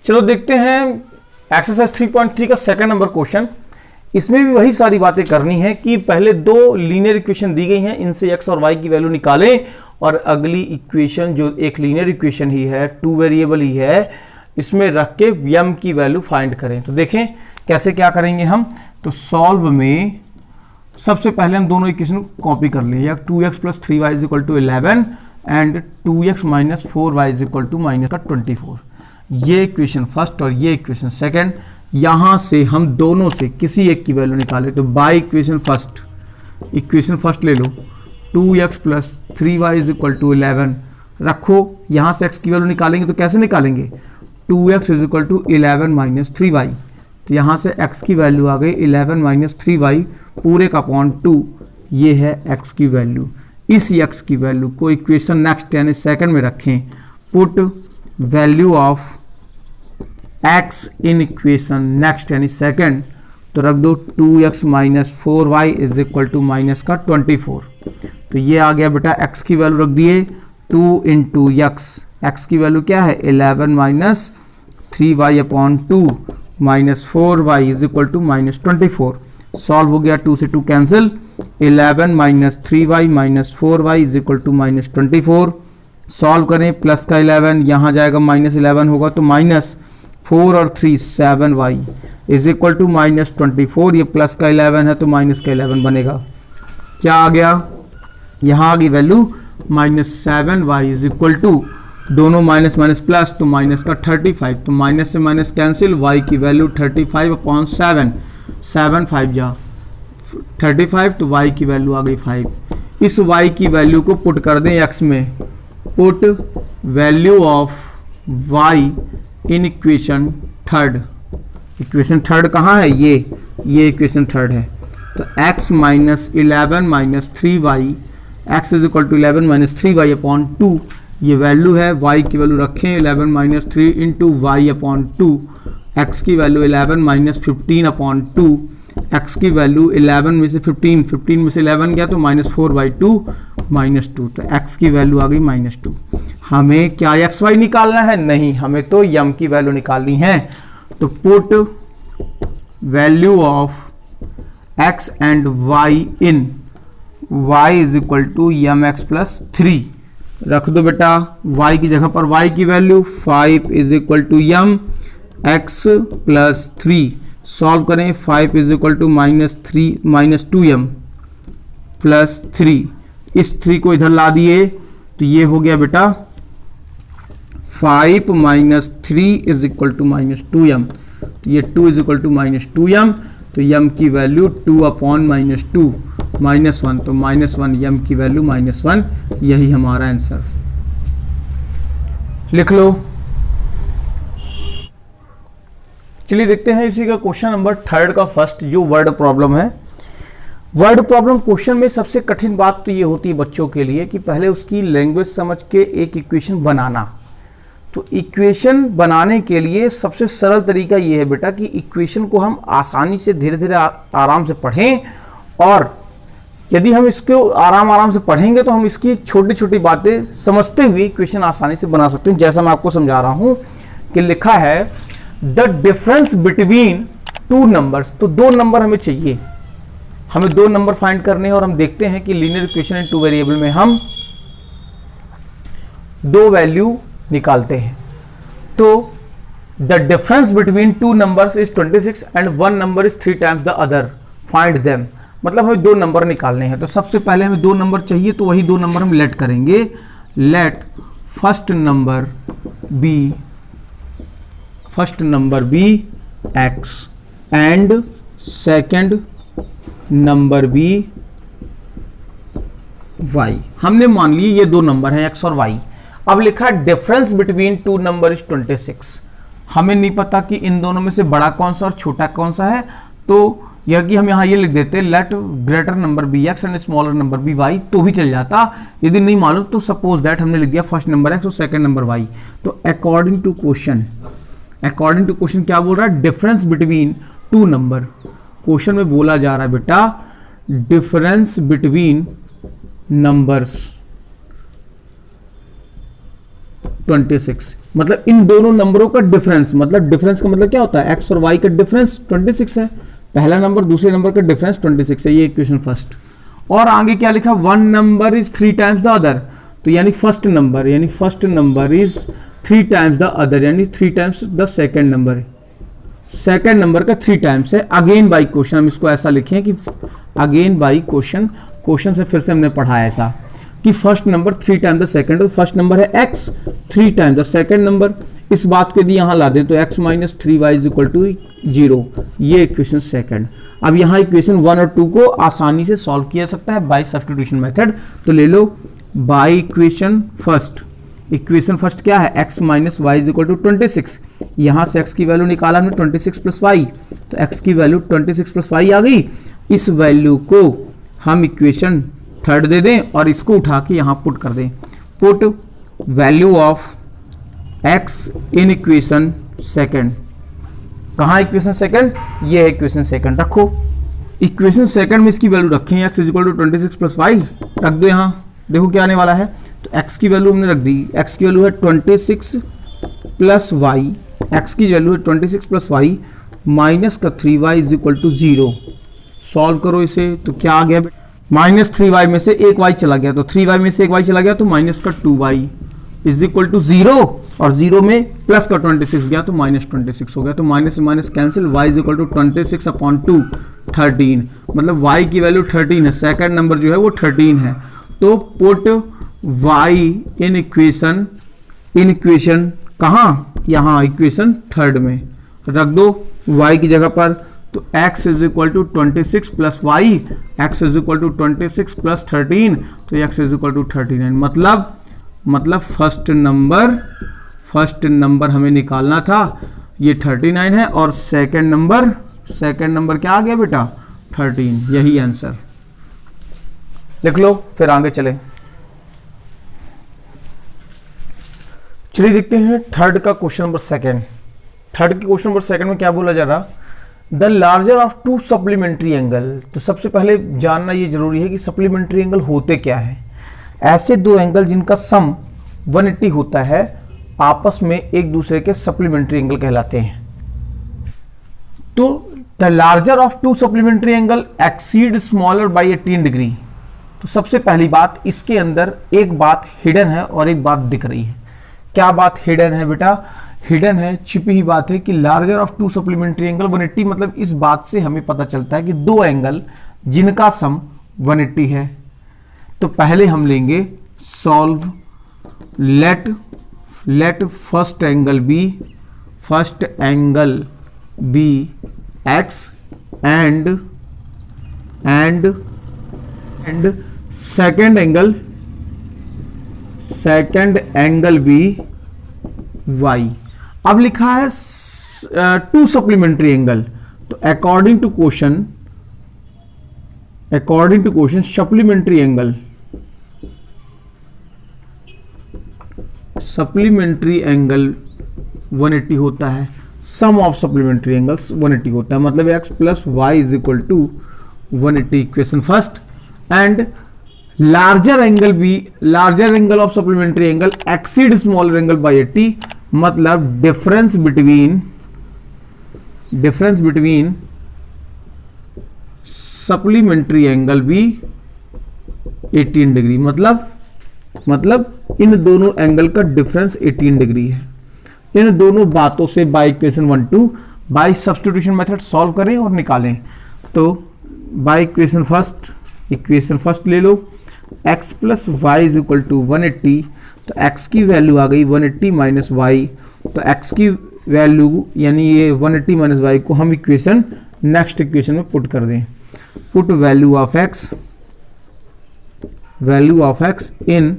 चलो देखते हैं एक्सरसाइज 3.3 का सेकंड नंबर क्वेश्चन। इसमें भी वही सारी बातें करनी है कि पहले दो लीनियर इक्वेशन दी गई हैं, इनसे x और y की वैल्यू निकालें और अगली इक्वेशन जो एक लीनियर इक्वेशन ही है, टू वेरिएबल ही है, इसमें रख के m की वैल्यू फाइंड करें। तो देखें कैसे क्या करेंगे हम। तो सॉल्व में सबसे पहले हम दोनों इक्वेशन कॉपी कर लें, या 2x + 3y = 11 and 2x - 4y = -24। ये इक्वेशन फर्स्ट और ये इक्वेशन सेकंड। यहां से हम दोनों से किसी एक की वैल्यू निकालें। तो बाय इक्वेशन फर्स्ट ले लो, 2x + 3y = 11 रखो। यहां से x की वैल्यू निकालेंगे तो कैसे निकालेंगे, 2x = 11 - 3y। तो यहां से x की वैल्यू आ गई 11 - 3y पूरे का अपॉन 2, ये है x की वैल्यू। इस x की वैल्यू को इक्वेशन नेक्स्ट यानी सेकंड में रखें। Put value of x in equation next यानी सेकंड, तो रख दो 2x - 4y = -24। तो ये आ गया बेटा, x की वैल्यू रख दिए 2 × x की वैल्यू क्या है 11 - 3y अपॉन 2 -4y = -24। सॉल्व हो गया, 2 से 2 कैंसिल, 11 - 3y - 4y = -24। सॉल्व करें, प्लस का 11 यहाँ जाएगा, -11 होगा तो -4 और 3 7y = -24। ये प्लस का 11 है तो माइनस का 11 बनेगा। क्या आ गया, यहाँ आ गई वैल्यू -7y = दोनों माइनस माइनस प्लस तो माइनस का 35। तो माइनस से माइनस कैंसिल, y की वैल्यू 35/7, 7 5 जा 35, तो y की वैल्यू आ गई 5। इस y की वैल्यू को पुट कर दें x में। Put value of y in equation third. Equation third कहाँ है, ये इक्वेशन थर्ड है। तो x - 11 - 3y, x = 11 - 3y upon 2, ये वैल्यू है। y की वैल्यू रखें 11 - 3 × y अपॉन 2, x की वैल्यू 11 - 15 अपॉन 2, x की वैल्यू 11 में से 15 में से 11 गया तो -4/2 -2। तो x की वैल्यू आ गई -2। हमें क्या एक्स वाई निकालना है, नहीं, हमें तो यम की वैल्यू निकालनी है। तो put value of x and y in y = mx + 3 रख दो बेटा। y की जगह पर y की वैल्यू 5 = mx + 3। सॉल्व करें, 5 = -2m + 3। इस 3 को इधर ला दिए तो ये हो गया बेटा 5 - 3 = -2m। तो ये 2 = -2m, तो m की वैल्यू 2/-2 -1, तो -1 m की वैल्यू -1। यही हमारा आंसर, लिख लो। चलिए देखते हैं इसी का क्वेश्चन नंबर थर्ड का फर्स्ट, जो वर्ड प्रॉब्लम है। वर्ड प्रॉब्लम क्वेश्चन में सबसे कठिन बात तो ये होती है बच्चों के लिए कि पहले उसकी लैंग्वेज समझ के एक इक्वेशन बनाना। तो इक्वेशन बनाने के लिए सबसे सरल तरीका ये है बेटा कि इक्वेशन को हम आसानी से धीरे धीरे आराम से पढ़ें, और यदि हम इसको आराम से पढ़ेंगे तो हम इसकी छोटी छोटी बातें समझते हुए इक्वेशन आसानी से बना सकते हैं। जैसा मैं आपको समझा रहा हूं कि लिखा है the difference between two numbers. तो दो नंबर हमें चाहिए, हमें दो नंबर फाइंड करने हैं, और हम देखते हैं कि linear equation in two variable में हम दो वैल्यू निकालते हैं। तो the difference between two numbers is 26 and one number is 3 times the other, find them. मतलब हमें दो नंबर निकालने हैं। तो सबसे पहले हमें दो नंबर चाहिए, तो वही दो नंबर हम लेट करेंगे। Let first number be x and second number be y। हमने मान लिए ये दो नंबर हैं x और y। अब लिखा difference between two number is 26। हमें नहीं पता कि इन दोनों में से बड़ा कौन सा और छोटा कौन सा है, तो यह कि हम यहाँ ये लिख देते let greater number be x and smaller number be y, तो भी चल जाता। यदि नहीं मालूम तो सपोज दैट हमने लिख दिया फर्स्ट नंबर एक्स और सेकंड नंबर वाई। तो अकॉर्डिंग टू क्वेश्चन क्या बोल रहा है, difference between two number. Question में बोला जा रहा है बेटा डिफरेंस बिटवीन नंबर्स 26। मतलब इन दोनों नंबरों का डिफरेंस, मतलब डिफरेंस का मतलब क्या होता है, x और y का डिफरेंस 26 है। पहला नंबर दूसरे नंबर का डिफरेंस 26 है, ये इक्वेशन फर्स्ट। और आगे क्या लिखा, one number is 3 times the other, तो यानी first number is 3 times the other, यानी 3 times the second number, second number का 3 टाइम्स है। अगेन बाई क्वेश्चन, हम इसको ऐसा लिखें कि अगेन बाई क्वेश्चन से फिर से हमने पढ़ा ऐसा कि first number 3 times the second, तो फर्स्ट नंबर है x, 3 times the second number. इस बात को यदि यहां ला दें तो x minus 3y is equal to 0, ये इक्वेशन सेकेंड। अब यहां इक्वेशन 1 और 2 को आसानी से सॉल्व किया जा सकता है बाय सब्स्टिट्यूशन मेथड, तो ले लो by equation first. Equation first क्या है, x minus Y is equal to 26। यहां से x की वैल्यू निकाला हमने 26 प्लस वाई, तो x की वैल्यू 26 प्लस वाई आ गई। इस वैल्यू को हम इक्वेशन थर्ड दे दें और इसको उठा के यहां पुट कर दें। Put value of x in equation second. कहां इक्वेशन सेकंड, ये है इक्वेशन सेकंड। रखो इक्वेशन सेकंड में इसकी वैल्यू रखें, x is equal to 26 plus y, रख दो यहां। देखो क्या आने वाला है, तो x की वैल्यू हमने रख दी, x की वैल्यू है 26 प्लस वाई, x की वैल्यू है 26 प्लस वाई माइनस का 3y is equal to 0। Solve करो इसे, तो क्या आ गया, माइनस 3y में से एक y चला गया, तो 3y में से एक y चला गया तो माइनस का 2y इज इक्वल टू 0, और 0 में प्लस का 26 गया तो माइनस 26 हो गया, तो माइनस से minus cancel, y is equal to 26 upon 2 13, मतलब y की वैल्यू 13 है, सेकंड नंबर जो है वो 13 है। तो पुट y इन इक्वेशन कहां, यहां इक्वेशन थर्ड में रख दो y की जगह पर, तो x is equal to 26 plus y, x is equal to 26 plus 13, तो x इज इक्वल टू 39। मतलब फर्स्ट नंबर हमें निकालना था, ये 39 है, और सेकंड नंबर क्या आ गया बेटा, 13, यही आंसर। लिख लो, फिर आगे चले। चलिए देखते हैं थर्ड का क्वेश्चन नंबर सेकंड। थर्ड के क्वेश्चन नंबर सेकंड में क्या बोला जा रहा, the larger of 2 supplementary angle. तो सबसे पहले जानना ये जरूरी है कि सप्लीमेंट्री एंगल होते क्या है। ऐसे दो एंगल जिनका सम 180 होता है आपस में एक दूसरे के सप्लीमेंट्री एंगल कहलाते हैं। तो the larger of 2 supplementary angle exceed smaller by 18 degree. तो सबसे पहली बात, इसके अंदर एक बात हिडन है और एक बात दिख रही है। क्या बात हिडन है बेटा, हिडन है, छिपी ही बात है कि लार्जर ऑफ 2 सप्लीमेंट्री एंगल 180, मतलब इस बात से हमें पता चलता है कि दो एंगल जिनका सम 180 है। तो पहले हम लेंगे solve, let first angle be x and second angle be y। अब लिखा है 2 सप्लीमेंट्री एंगल, तो according to question supplementary angle 180 होता है, सम ऑफ सप्लीमेंट्री एंगल्स 180 होता है, मतलब x plus y is equal to 180 equation first. And larger angle of supplementary angle exceed smaller angle by 80, मतलब डिफरेंस बिटवीन सप्लीमेंट्री एंगल भी 18 degree, मतलब इन दोनों angle का डिफरेंस 18 डिग्री है। इन दोनों बातों से by equation 1 2 by substitution method solve करें और निकालें। तो बाय इक्वेशन फर्स्ट ले लो, x plus y is equal to 180, तो x की वैल्यू आ गई 180 माइनस वाई, तो x की वैल्यू यानी ये 180 माइनस वाई को हम नेक्स्ट इक्वेशन में पुट कर दें। Put value of x in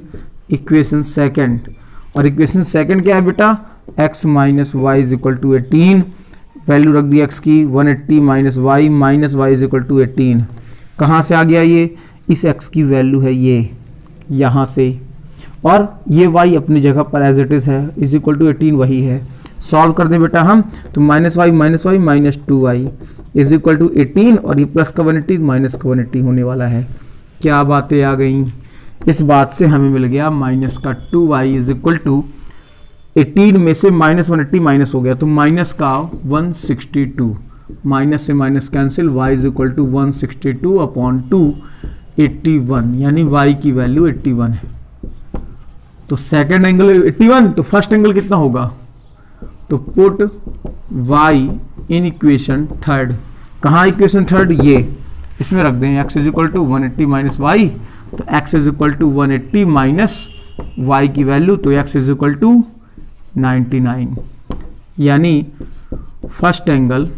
equation second, और इक्वेशन सेकंड क्या है बेटा, x minus Y is equal to 18, value रख दी x की 180 minus Y is equal to 18। कहाँ से आ गया ये, इस x की वैल्यू है ये यहाँ से, और ये y अपनी जगह पर एज इट इज है, इज इक्वल टू 18 वही है। सॉल्व कर दें बेटा हम, तो minus y minus 2y is equal to 18, और ये प्लस का 180 माइनस का 180 होने वाला है। क्या बातें आ गई, इस बात से हमें मिल गया माइनस का 2y इज इक्वल टू 18 में से -180 माइनस हो गया तो माइनस का 162, माइनस से minus cancel, y is equal to 162 upon 2 81, यानी y की वैल्यू 81 है। तो सेकेंड एंगल 81, तो फर्स्ट एंगल कितना होगा? तो put y in equation third. कहाँ इक्वेशन थर्ड? ये इसमें रख दें, x is equal to 180 minus y, तो x is equal to 180 minus y की वैल्यू, तो x इज इक्वल टू 99, यानी फर्स्ट एंगल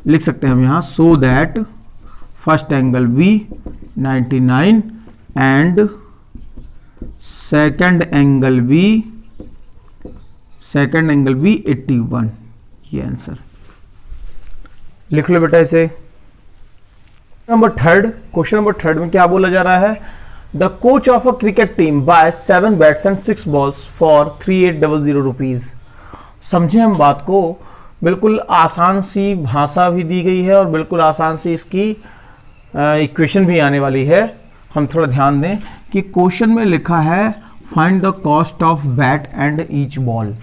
लिख सकते हैं हम यहां, so that first angle be 99 and second angle be 81। ये आंसर लिख लो बेटा इसे। क्वेश्चन नंबर थर्ड में क्या बोला जा रहा है? The coach of a cricket team by 7 bats and 6 balls for 3800 rupees. समझे हम बात को, बिल्कुल आसान सी भाषा भी दी गई है और बिल्कुल आसान सी इसकी इक्वेशन भी आने वाली है। हम थोड़ा ध्यान दें कि क्वेश्चन में लिखा है find the cost of bat and each ball.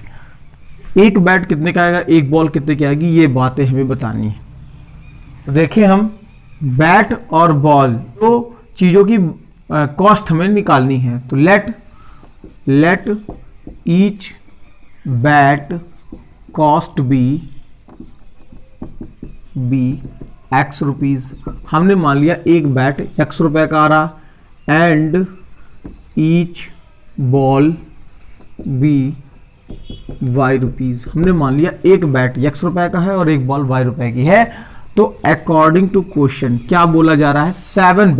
एक बैट कितने का आएगा, एक बॉल कितने की आएगी, ये बातें हमें बतानी है। तो देखें हम बैट और बॉल तो चीज़ों की कॉस्ट हमें निकालनी है। तो let each bat cost be x rupees. हमने मान लिया एक बैट x रुपए का आ रहा and each ball be y rupees. हमने मान लिया एक बैट x रुपए का है और एक बॉल y रुपए की है। तो अकॉर्डिंग टू क्वेश्चन क्या बोला जा रहा है? 7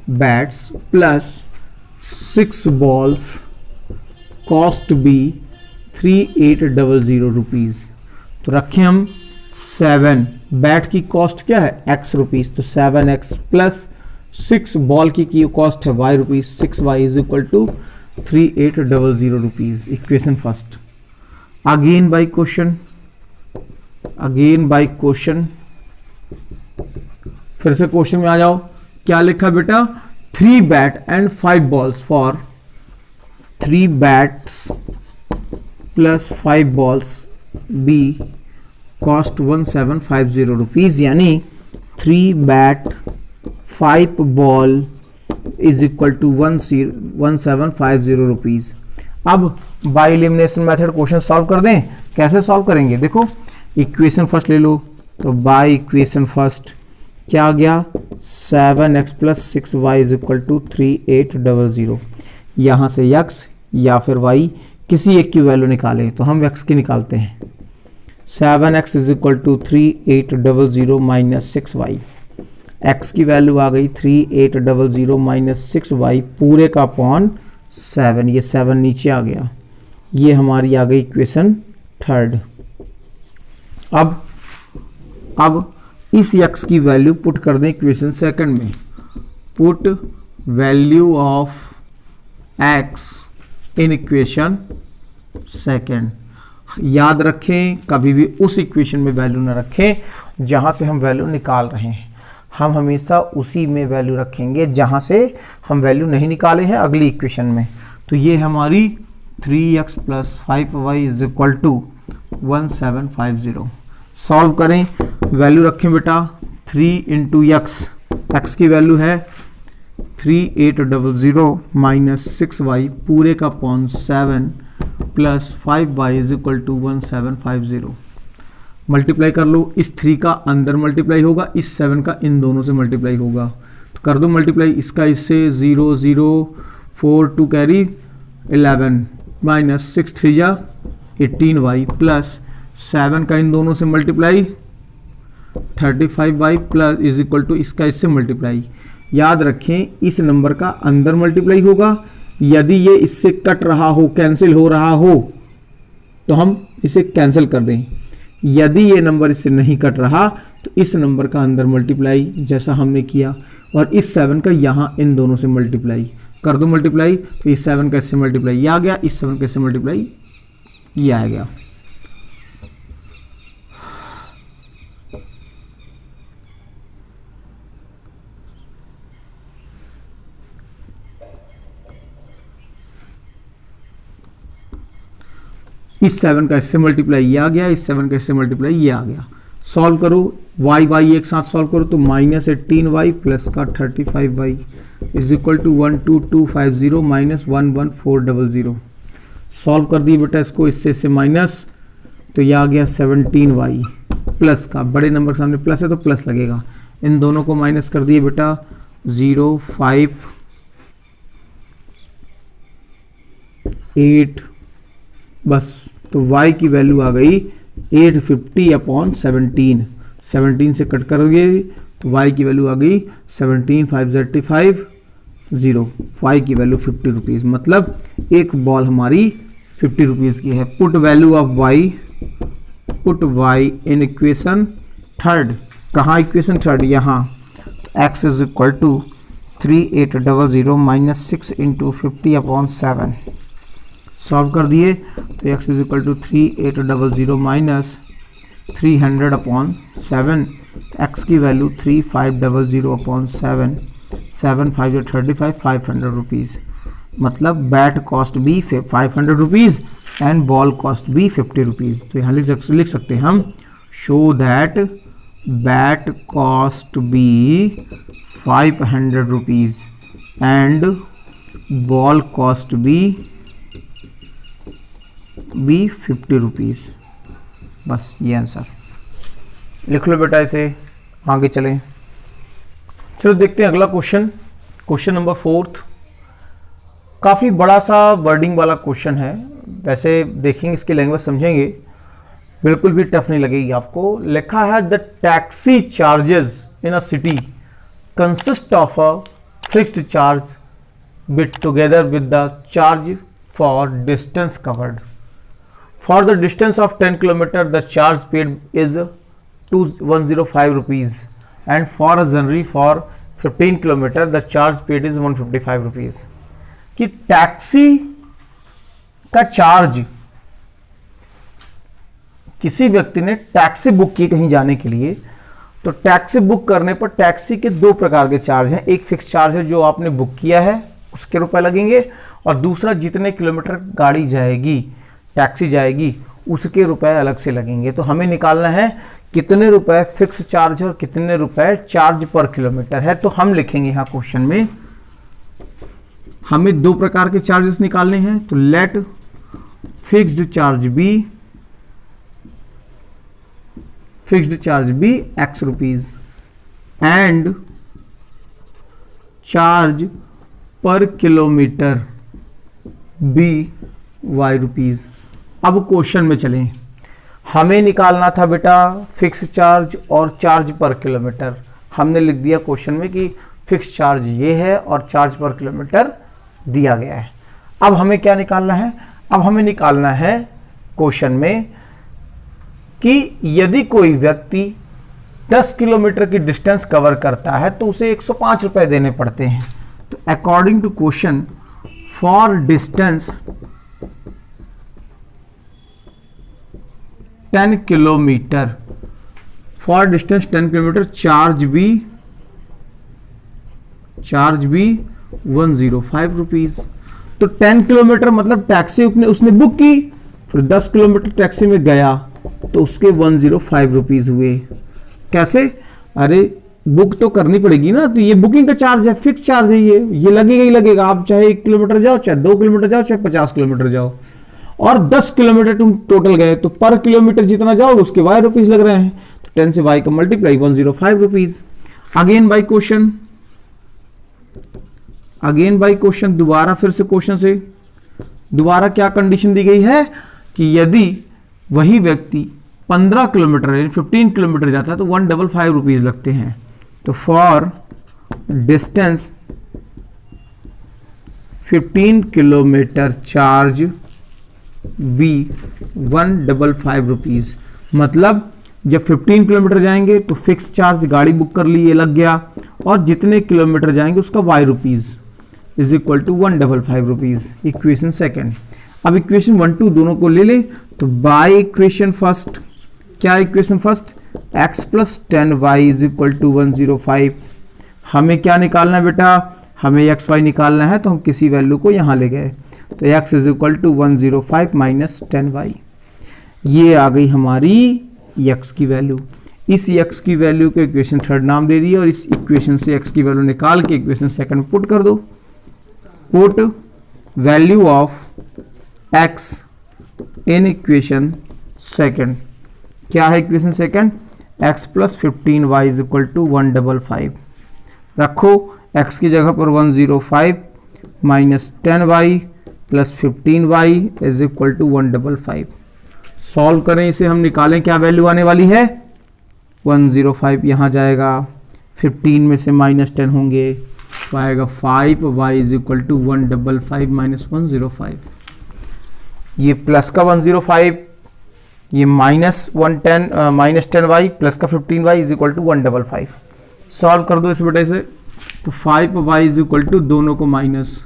bats plus 6 balls cost be 3800 rupees. तो रखें हम 7 बैट की कॉस्ट क्या है x रुपीज, तो 7x प्लस 6 बॉल की कॉस्ट है y rupees, 6y is equal to 3800 rupees. Equation first. Again by question, फिर से क्वेश्चन में आ जाओ। क्या लिखा बेटा? 3 bat and 5 balls for 3 bats plus 5 balls be cost 1750 rupees, यानी 3 bat 5 ball is equal to 1750 rupees. अब by elimination method question solve कर दें। कैसे सॉल्व करेंगे? देखो इक्वेशन फर्स्ट ले लो, तो बाय इक्वेशन फर्स्ट क्या आ गया? 7x plus 6y is equal to 3800। यहां से x या फिर y किसी एक की वैल्यू निकाले, तो हम x की निकालते हैं। 7x is equal to 3800 minus 6y। x की वैल्यू आ गई 3800 माइनस 6y पूरे का अपॉन 7। ये 7 नीचे आ गया, ये हमारी आ गई इक्वेशन थर्ड। अब इस x की वैल्यू पुट कर दें इक्वेशन सेकंड में। Put value of x in equation second. याद रखें कभी भी उस इक्वेशन में वैल्यू ना रखें जहां से हम वैल्यू निकाल रहे हैं। हम हमेशा उसी में वैल्यू रखेंगे जहां से हम वैल्यू नहीं निकाले हैं अगली इक्वेशन में। तो ये हमारी 3x plus 5y is equal to 1750। Solve करें, वैल्यू रखें बेटा 3 इंटू x की वैल्यू है 3800 माइनस 6y पूरे का upon 7 plus 5y is equal to 1750। Multiply कर लो, इस 3 का अंदर मल्टीप्लाई होगा, इस 7 का इन दोनों से मल्टीप्लाई होगा। तो कर दो मल्टीप्लाई, इसका इससे 0 0 4 2 कैरी 11 माइनस 6 3 जा 18y प्लस 7 का इन दोनों से multiply 35y plus is equal to इसका इससे मल्टीप्लाई। याद रखें इस नंबर का अंदर मल्टीप्लाई होगा, यदि ये इससे कट रहा हो कैंसिल हो रहा हो तो हम इसे कैंसिल कर दें। यदि ये नंबर इससे नहीं कट रहा तो इस नंबर का अंदर मल्टीप्लाई जैसा हमने किया और इस 7 का यहाँ इन दोनों से मल्टीप्लाई कर दो मल्टीप्लाई। तो इस 7 का इससे मल्टीप्लाई ये आ गया, इस 7 का इससे मल्टीप्लाई ये आ गया। इस 7 का इससे मल्टीप्लाई ये आ गया, इस 7 का इससे मल्टीप्लाई ये आ गया। सॉल्व करो, वाई वाई एक साथ सॉल्व करो तो -18y प्लस का 35y is equal to 12250 minus 11400। Solve कर दिए बेटा इसको, इससे माइनस, तो ये आ गया 17y प्लस का, बड़े नंबर के सामने प्लस है तो प्लस लगेगा। इन दोनों को माइनस कर दिए बेटा 058, बस तो y की वैल्यू आ गई 850/17। 17 से कट कर गए तो y की वैल्यू आ गई 17,535 0। y की वैल्यू 50 रुपीज़, मतलब एक बॉल हमारी 50 रुपीज़ की है। Put value of y, put y in equation third. कहाँ इक्वेशन थर्ड? यहाँ। x is equal to 3800 minus 6 into 50/7। Solve कर दिए तो x is equal to 3800 minus 300/7। x की वैल्यू 3500/7, 7 5 35, 500 रुपीज़, मतलब बैट कॉस्ट भी 500 रुपीज़ एंड बॉल कॉस्ट भी 50 रुपीज़। तो यहाँ लिख सकते हैं हम, show that bat cost be 500 rupees and ball cost be 50 rupees. बस ये आंसर लिख लो बेटा, इसे आगे चलें। चलो देखते हैं अगला क्वेश्चन, क्वेश्चन नंबर 4। काफ़ी बड़ा सा वर्डिंग वाला क्वेश्चन है, वैसे देखेंगे इसकी लैंग्वेज समझेंगे, बिल्कुल भी टफ नहीं लगेगी आपको। लिखा है the taxi charges in a city consist of a fixed charge bit together with the charge for distance covered. For the distance of 10 km, the charge paid is 105 rupees, and for a journey for 15 km, the charge paid is 155 rupees. कि taxi का charge, किसी व्यक्ति ने taxi book की कहीं जाने के लिए, तो टैक्सी बुक करने पर टैक्सी के दो प्रकार के चार्ज हैं। एक फिक्स चार्ज है जो आपने बुक किया है उसके रुपए लगेंगे, और दूसरा जितने किलोमीटर गाड़ी जाएगी, टैक्सी जाएगी, उसके रुपए अलग से लगेंगे। तो हमें निकालना है कितने रुपए फिक्स चार्ज और कितने रुपए चार्ज पर किलोमीटर है। तो हम लिखेंगे यहाँ क्वेश्चन में, हमें दो प्रकार के चार्जेस निकालने हैं। तो let fixed charge be x rupees and charge per kilometre be y rupees. अब क्वेश्चन में चलें, हमें निकालना था बेटा फिक्स चार्ज और चार्ज पर किलोमीटर। हमने लिख दिया क्वेश्चन में कि फिक्स चार्ज ये है और चार्ज पर किलोमीटर दिया गया है। अब हमें क्या निकालना है? अब हमें निकालना है क्वेश्चन में कि यदि कोई व्यक्ति 10 किलोमीटर की डिस्टेंस कवर करता है तो उसे 105 रुपए देने पड़ते हैं। तो according to question, for distance 10 kilometre, for distance 10 kilometre, charge भी 105 रुपीज। तो 10 किलोमीटर मतलब टैक्सी उसने बुक की, फिर 10 किलोमीटर टैक्सी में गया तो उसके 105 रुपीज हुए। कैसे? अरे बुक तो करनी पड़ेगी ना, तो ये बुकिंग का चार्ज है, फिक्स चार्ज है, ये लगेगा ही लगेगा। आप चाहे 1 किलोमीटर जाओ, चाहे 2 किलोमीटर जाओ, चाहे 50 किलोमीटर जाओ, और 10 किलोमीटर तुम टोटल गए तो पर किलोमीटर जितना जाओ उसके y रुपीज लग रहे हैं। तो 10 से y का multiply 105 rupees. Again by question, दोबारा फिर से क्वेश्चन से दोबारा क्या कंडीशन दी गई है कि यदि वही व्यक्ति 15 किलोमीटर यानी 15 किलोमीटर जाता है तो 155 रुपीज लगते हैं। तो for distance 15 kilometre charge be 155 rupees. मतलब जब 15 किलोमीटर जाएंगे तो फिक्स चार्ज गाड़ी बुक कर ली, ये लग गया, और जितने किलोमीटर जाएंगे उसका y rupees is equal to 155 rupees. Equation second. अब इक्वेशन 1 2 दोनों को ले लें तो बाय इक्वेशन फर्स्ट, क्या equation first? x plus 10y is equal to 105। हमें क्या निकालना है बेटा? हमें एक्स वाई निकालना है, तो हम किसी वैल्यू को यहां ले गए, तो x is equal to 105 minus 10y। ये आ गई हमारी x की वैल्यू। इस x की वैल्यू को इक्वेशन थर्ड नाम दे दिया और इस इक्वेशन से x की वैल्यू निकाल के इक्वेशन सेकंड में पुट कर दो। Put value of x in equation second. क्या है equation second? x plus 15y is equal to 155। रखो x की जगह पर 105 minus 10y plus 15y is equal to 155। Solve करें इसे, हम निकालें क्या वैल्यू आने वाली है? 105 यहाँ जाएगा, 15 में से माइनस 10 होंगे तो आएगा 5y is equal to 155 minus 105। ये प्लस का 105, ये माइनस 10y प्लस का 15y is equal to 155। Solve कर दो इस बेटे से, तो 5y इज इक्वल टू दोनों को माइनस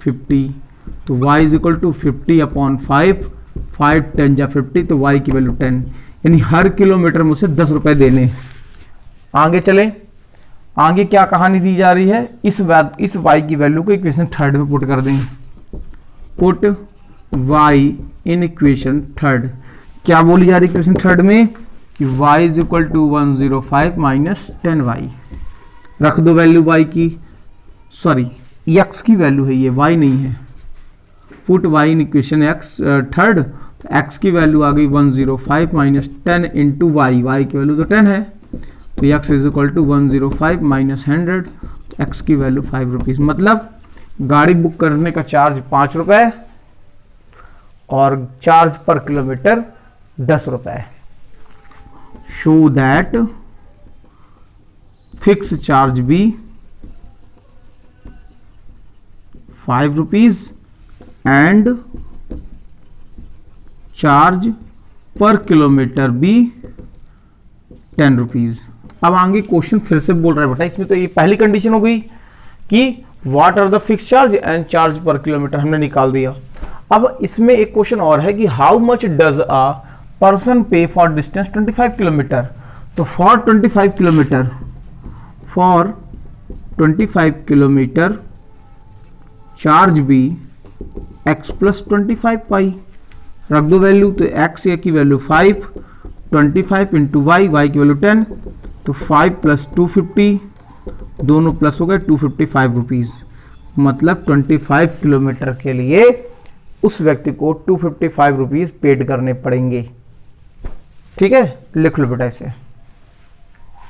50, तो y is equal to 50 upon 5, 5 10 जा 50, तो y की वैल्यू 10, यानी हर किलोमीटर मुझसे 10 रुपए देने। आगे चलें, आगे क्या कहानी दी जा रही है? इस y की वैल्यू को इक्वेशन थर्ड में पुट कर देंगे। Put y in equation third. क्या बोली जा रही है इक्वेशन थर्ड में? कि y is equal to 105 minus 10y। रख दो वैल्यू y की, सॉरी x की वैल्यू है ये, y नहीं है। Put y in equation x third, तो x की वैल्यू आ गई 105 माइनस 10 इंटू वाई, वाई की वैल्यू तो 10 है, तो x is equal to 105 minus 100, तो x की वैल्यू 5 रुपीज़। मतलब गाड़ी बुक करने का चार्ज 5 रुपए और चार्ज पर किलोमीटर 10 रुपए। शो दैट फिक्स चार्ज भी 5 rupees and charge per kilometre भी 10 रुपीज़। अब आगे क्वेश्चन फिर से बोल रहा है बेटा, इसमें तो ये पहली कंडीशन हो गई कि what are the fix charge and charge per kilometre हमने निकाल दिया। अब इसमें एक क्वेश्चन और है कि how much does a person पे फॉर डिस्टेंस 25 किलोमीटर। तो फॉर 25 किलोमीटर चार्ज भी x प्लस 25y। रख दो वैल्यू, तो x की वैल्यू 5, 25 इंटू वाई, वाई की वैल्यू 10, तो 5 प्लस 250, दोनों प्लस हो गए 255 रुपीज़। मतलब 25 किलोमीटर के लिए उस व्यक्ति को 255 रुपीज़ पेड करने पड़ेंगे। ठीक है, लिख लो बेटा इसे।